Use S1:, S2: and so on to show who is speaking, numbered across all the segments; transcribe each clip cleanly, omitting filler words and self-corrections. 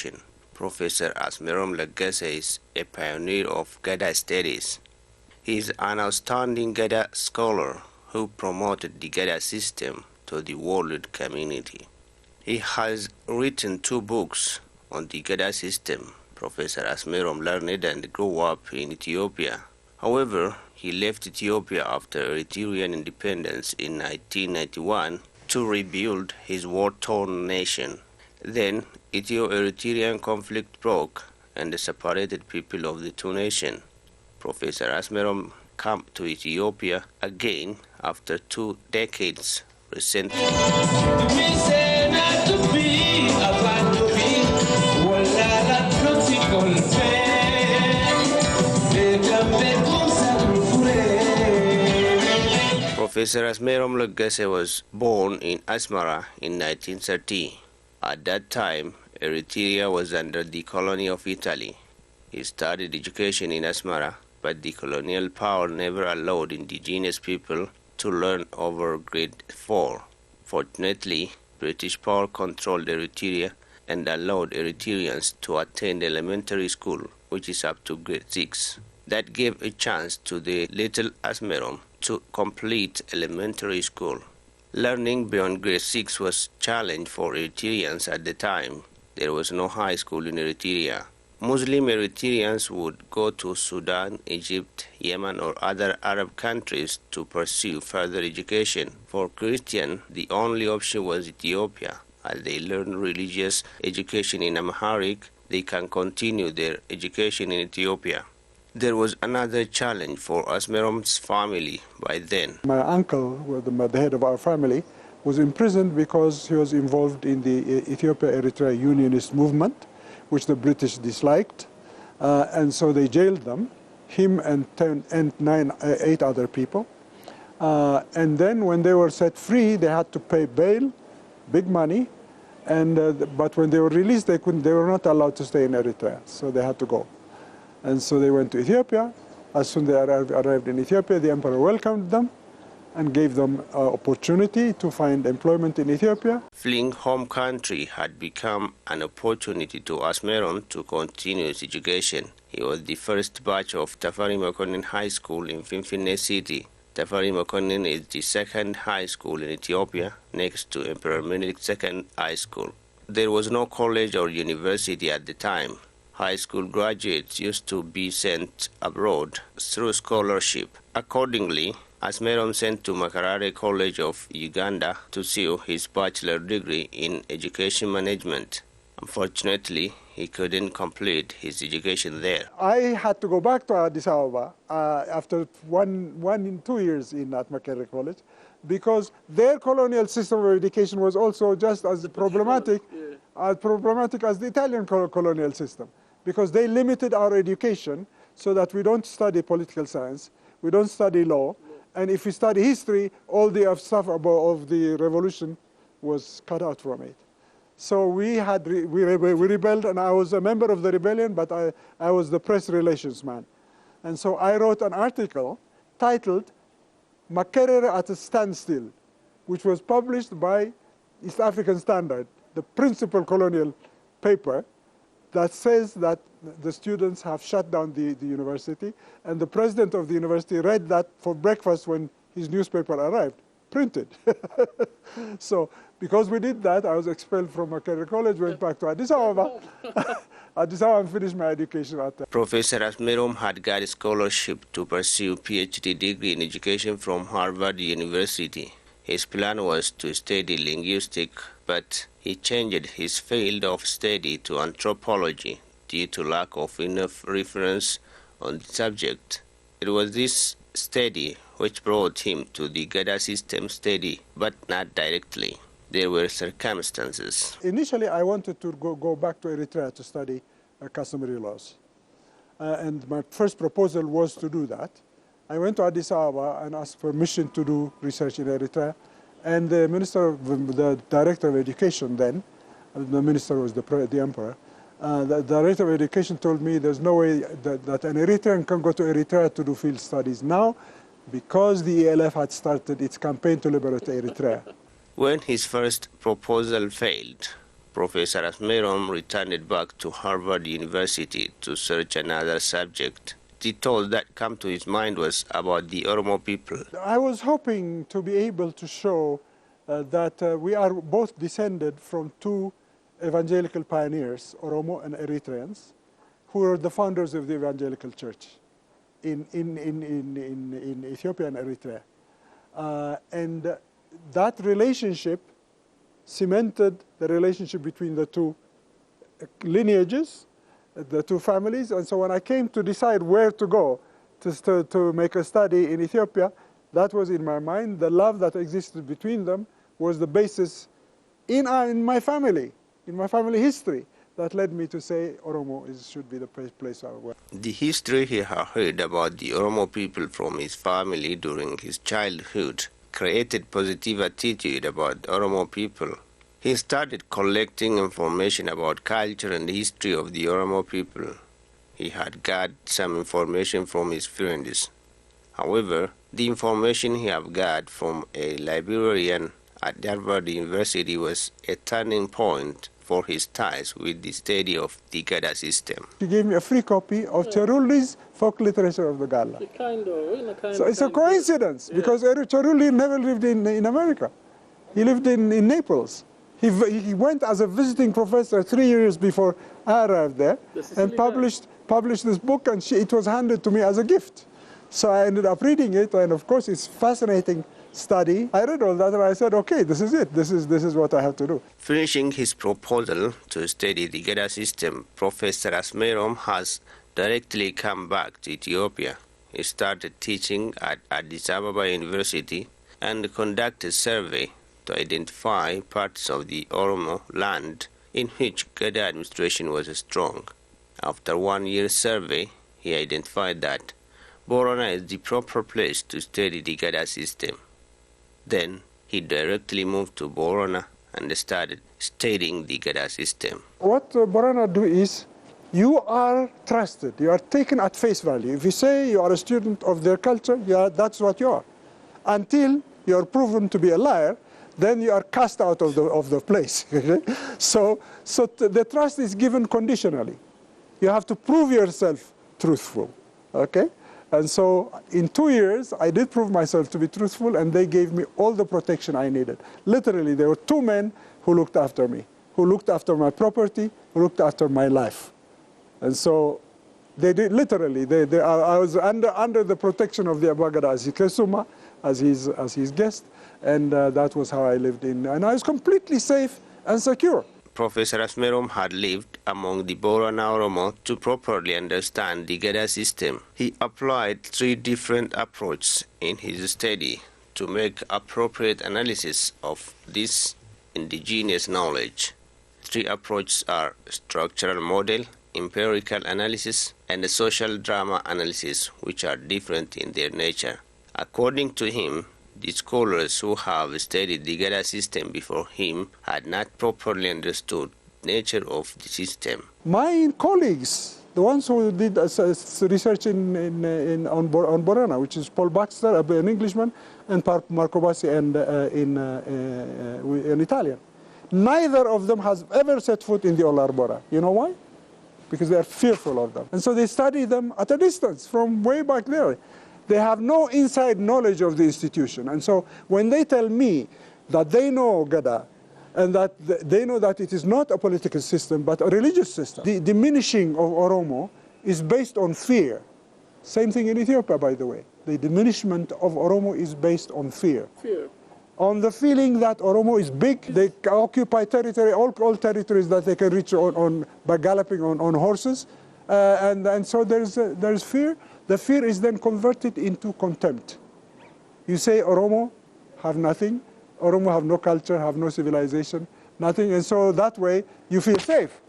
S1: education. Professor Asmirom Leggese is a pioneer of Gada studies. He is an outstanding Gada scholar who promoted the Gada system to the world community. He has written 2 books on the Gada system. Professor Asmirom learned and grew up in Ethiopia. However, he left Ethiopia after Eritrean independence in 1991 to rebuild his war-torn nation. Then, Ethio-Eritrean conflict broke and separated people of the 2 nations. Professor Asmirom came to Ethiopia again after 2 decades recently. Professor Asmirom Leggese was born in Asmara in 1930. At that time, Eritrea was under the colony of Italy. He studied education in Asmara, but the colonial power never allowed indigenous people to learn over grade 4. Fortunately, British power controlled Eritrea and allowed Eritreans to attend elementary school, which is up to grade 6. That gave a chance to the little Asmirom to complete elementary school. Learning beyond grade 6 was a challenge for Eritreans at the time. There was no high school in Eritrea. Muslim Eritreans would go to Sudan, Egypt, Yemen, or other Arab countries to pursue further education. For Christians, the only option was Ethiopia. As they learn religious education in Amharic, they can continue their education in Ethiopia. There was another challenge for Asmirom's family by then.
S2: My uncle, the head of our family, was imprisoned because he was involved in the Ethiopia-Eritrea Unionist movement, which the British disliked, and so they jailed them, him and 8 other people. And then when they were set free, they had to pay bail, big money, and but when they were released, they were not allowed to stay in Eritrea, so they had to go. And so they went to Ethiopia. As soon as they arrived in Ethiopia, the emperor welcomed them and gave them opportunity to find employment in Ethiopia.
S1: Fleeing home country had become an opportunity to Asmirom to continue his education. He was the first batch of Tafari Makonnen High School in Finfinne City. Tafari Makonnen is the 2nd high school in Ethiopia, next to Emperor Menelik II High School. There was no college or university at the time. High school graduates used to be sent abroad through scholarship. Accordingly, Asmirom sent to Makerere College of Uganda to pursue his bachelor degree in education management. Unfortunately, he couldn't complete his education there.
S2: I had to go back to Addis Ababa after 2 years at Makerere College, because their colonial system of education was also just as problematic as the Italian colonial system, because they limited our education so that we don't study political science, we don't study law, and if we study history, all the stuff of the revolution was cut out from it. So we rebelled, and I was a member of the rebellion, but I was the press relations man. And so I wrote an article titled Makerere at a Standstill, which was published by East African Standard, the principal colonial paper, that says that the students have shut down the university, and the president of the university read that for breakfast when his newspaper arrived, printed. So because we did that, I was expelled from Makerere College, went back to Addis Ababa. Addis Ababa and finished my education at that.
S1: Professor Asmirom had got a scholarship to pursue PhD degree in education from Harvard University. His plan was to study linguistics, but he changed his field of study to anthropology due to lack of enough reference on the subject. It was this study which brought him to the Gada system study, but not directly. There were circumstances.
S2: Initially, I wanted to go back to Eritrea to study customary laws. And my first proposal was to do that. I went to Addis Ababa and asked permission to do research in Eritrea. And the director of education then, the minister was the emperor, the director of education told me there's no way that an Eritrean can go to Eritrea to do field studies now, because the ELF had started its campaign to liberate Eritrea.
S1: When his first proposal failed, Professor Asmirom returned back to Harvard University to search another subject. The thought that came to his mind was about the Oromo people.
S2: I was hoping to be able to show that we are both descended from two evangelical pioneers, Oromo and Eritreans, who were the founders of the evangelical church in Ethiopia and Eritrea. And that relationship cemented the relationship between the two lineages, the two families. And so when I came to decide where to go to make a study in Ethiopia, that was in my mind. The love that existed between them was the basis in my family history, that led me to say Oromo should be the place I work.
S1: The history he had heard about the Oromo people from his family during his childhood created positive attitude about Oromo people. He started collecting information about culture and history of the Oromo people. He had gathered some information from his friends. However, the information he had gathered from a librarian at Harvard University was a turning point for his ties with the study of the Gada system.
S2: He gave me a free copy of Cheruli's folk literature of the Gala. So it's a coincidence, because Cheruli never lived in America. He lived in Naples. He went as a visiting professor 3 years before I arrived there and published this book, and it was handed to me as a gift. So I ended up reading it, and of course it's fascinating study. I read all that and I said, okay, this is it. This is what I have to do.
S1: Finishing his proposal to study the Gada system, Professor Asmirom has directly come back to Ethiopia. He started teaching at Addis Ababa University and conducted a survey to identify parts of the Oromo land in which Gada administration was strong. After 1 year survey, he identified that Borona is the proper place to study the Gada system. Then he directly moved to Borona and started studying the Gada system.
S2: What Borona do is, you are trusted, you are taken at face value. If you say you are a student of their culture, that's what you are. Until you are proven to be a liar, then you are cast out of the place. So the trust is given conditionally. You have to prove yourself truthful, okay? And so in 2 years, I did prove myself to be truthful, and they gave me all the protection I needed. Literally, there were 2 men who looked after me, who looked after my property, who looked after my life. And so they did, literally, I was under the protection of the Abagada as Kesuma, as his guest, and that was how I lived in. And I was completely safe and secure.
S1: Professor Asmirom had lived among the Borana Oromo to properly understand the Gada system. He applied 3 different approaches in his study to make appropriate analysis of this indigenous knowledge. 3 approaches are structural model, empirical analysis, and the social drama analysis, which are different in their nature. According to him, the scholars who have studied the Gada system before him had not properly understood the nature of the system.
S2: My colleagues, the ones who did research on Borana, which is Paul Baxter, an Englishman, and Marco Bassi, and an Italian, neither of them has ever set foot in the Olarbora. You know why? Because they are fearful of them. And so they study them at a distance from way back there. They have no inside knowledge of the institution. And so when they tell me that they know Gada and that they know that it is not a political system but a religious system, the diminishing of Oromo is based on fear. Same thing in Ethiopia, by the way. The diminishment of Oromo is based on fear. On the feeling that Oromo is big, they occupy territory, all territories that they can reach by galloping on horses. And so there's fear. The fear is then converted into contempt. You say Oromo have nothing, Oromo have no culture, have no civilization, nothing, and so that way you feel safe.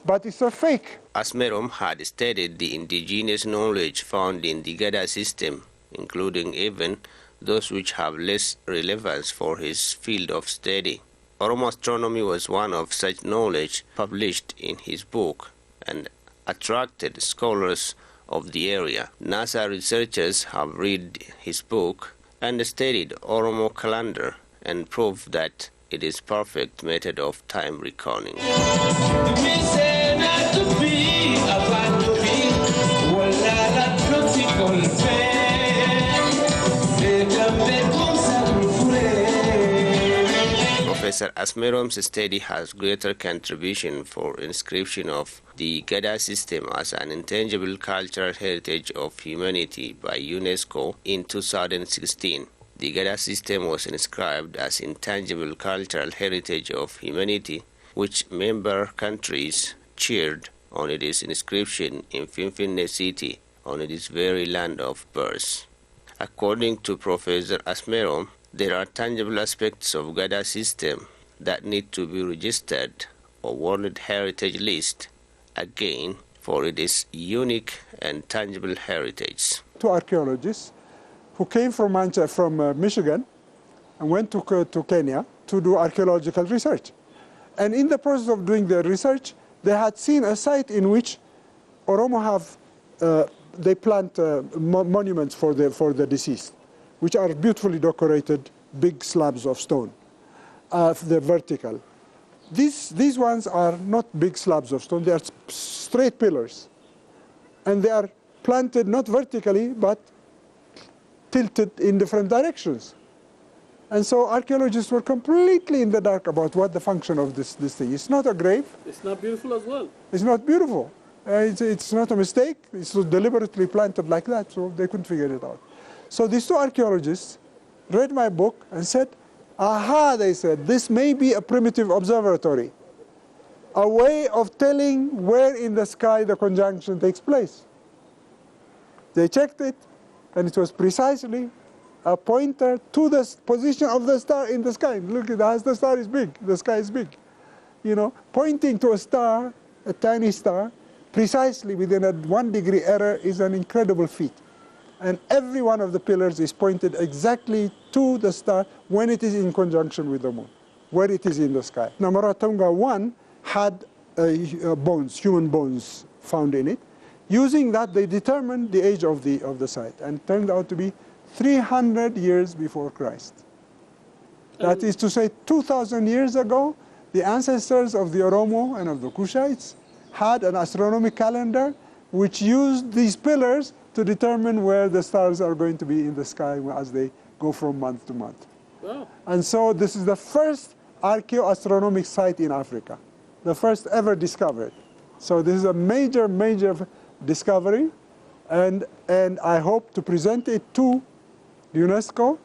S2: But it's a fake.
S1: Asmirom had studied the indigenous knowledge found in the Gada system, including even those which have less relevance for his field of study. Oromo astronomy was one of such knowledge published in his book and attracted scholars of the area. NASA researchers have read his book and studied Oromo calendar and proved that it is perfect method of time reckoning. Professor Asmirom's study has greater contribution for inscription of the Gada system as an intangible cultural heritage of humanity by UNESCO in 2016. The Gada system was inscribed as intangible cultural heritage of humanity, which member countries cheered on its inscription in Finfinne city, on its very land of birth. According to Professor Asmirom, there are tangible aspects of Gada system that need to be registered or World Heritage List, again, for its unique and tangible heritage.
S2: Two archaeologists who came from Michigan and went to Kenya to do archaeological research. And in the process of doing their research, they had seen a site in which Oromo have, they plant monuments for the deceased, which are beautifully decorated, big slabs of stone. They're vertical. These ones are not big slabs of stone, they are straight pillars. And they are planted not vertically, but tilted in different directions. And so archaeologists were completely in the dark about what the function of this thing. It's not a grave.
S3: It's not beautiful as well.
S2: It's not beautiful. It's not a mistake. It's deliberately planted like that, so they couldn't figure it out. So these two archaeologists read my book and said, aha, they said, this may be a primitive observatory, a way of telling where in the sky the conjunction takes place. They checked it, and it was precisely a pointer to the position of the star in the sky. Look at that, the star is big, the sky is big. You know, pointing to a star, a tiny star, precisely within a 1 degree error is an incredible feat. And every one of the pillars is pointed exactly to the star when it is in conjunction with the moon, where it is in the sky. Namaratonga 1 had bones, human bones found in it. Using that, they determined the age of the site, and it turned out to be 300 years before Christ. That is to say, 2,000 years ago, the ancestors of the Oromo and of the Kushites had an astronomical calendar which used these pillars to determine where the stars are going to be in the sky as they go from month to month.
S3: Wow.
S2: And so this is the first archaeoastronomic site in Africa, the first ever discovered. So this is a major, major discovery, and I hope to present it to UNESCO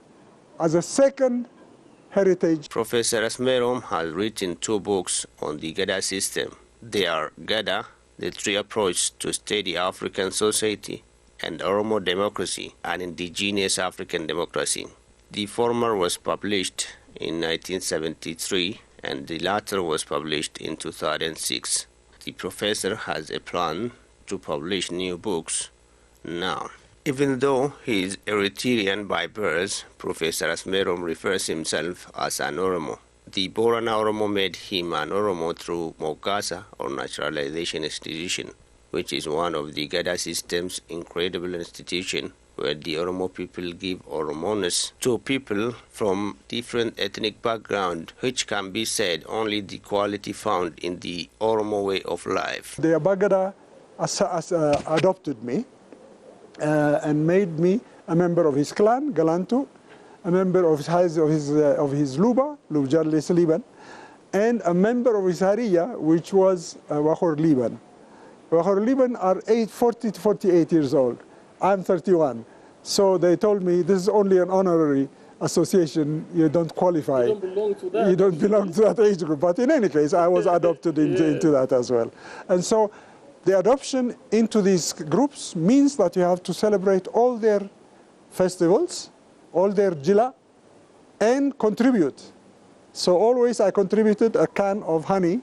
S2: as a second heritage.
S1: Professor Asmirom has written 2 books on the Gada system. They are Gada, the Tree Approach to Study African Society, and Oromo Democracy, an Indigenous African Democracy. The former was published in 1973, and the latter was published in 2006. The professor has a plan to publish new books now. Even though he is Eritrean by birth, Professor Asmirom refers himself as an Oromo. The Borana Oromo made him an Oromo through Mogasa, or Naturalization Institution, which is one of the Gada system's incredible institutions where the Oromo people give Oromoness to people from different ethnic background, which can be said only the quality found in the Oromo way of life.
S2: The Abagada adopted me and made me a member of his clan, Galantu, a member of his Luba, Lubjarlis Liban, and a member of his Hariya, which was Wahor Liban. Wahor Liban are 40 to 48 years old. I'm 31. So they told me this is only an honorary association, you don't qualify.
S3: You don't belong to that.
S2: You don't belong to that age group. But in any case, I was adopted into that as well. And so the adoption into these groups means that you have to celebrate all their festivals, all their jila, and contribute. So always I contributed a can of honey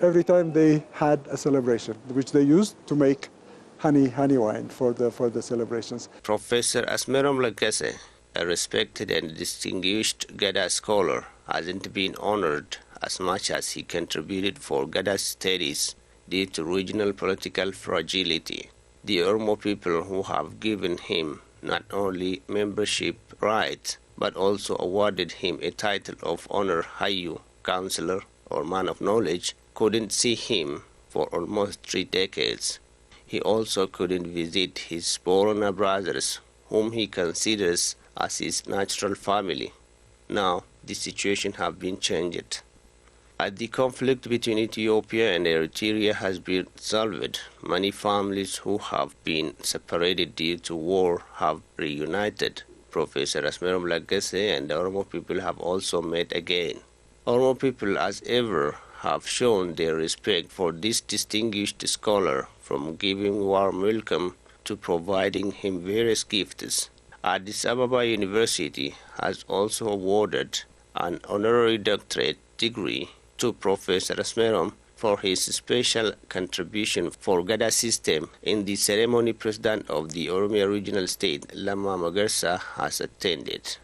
S2: every time they had a celebration, which they used to make honey wine for the celebrations.
S1: Professor Asmirom Leggese, a respected and distinguished Gada scholar, hasn't been honored as much as he contributed for Gada studies due to regional political fragility. The Oromo people who have given him not only membership rights, but also awarded him a title of Honor Hayu, Counselor or Man of Knowledge, couldn't see him for almost 3 decades. He also couldn't visit his Borona brothers, whom he considers as his natural family. Now, the situation has been changed. As the conflict between Ethiopia and Eritrea has been solved, many families who have been separated due to war have reunited. Professor Asmirom Leggese and the Oromo people have also met again. Oromo people, as ever, have shown their respect for this distinguished scholar, from giving warm welcome to providing him various gifts. Addis Ababa University has also awarded an honorary doctorate degree to Professor Asmirom for his special contribution for Gada system. In the ceremony, President of the Oromia Regional State, Lama Magarsa, has attended.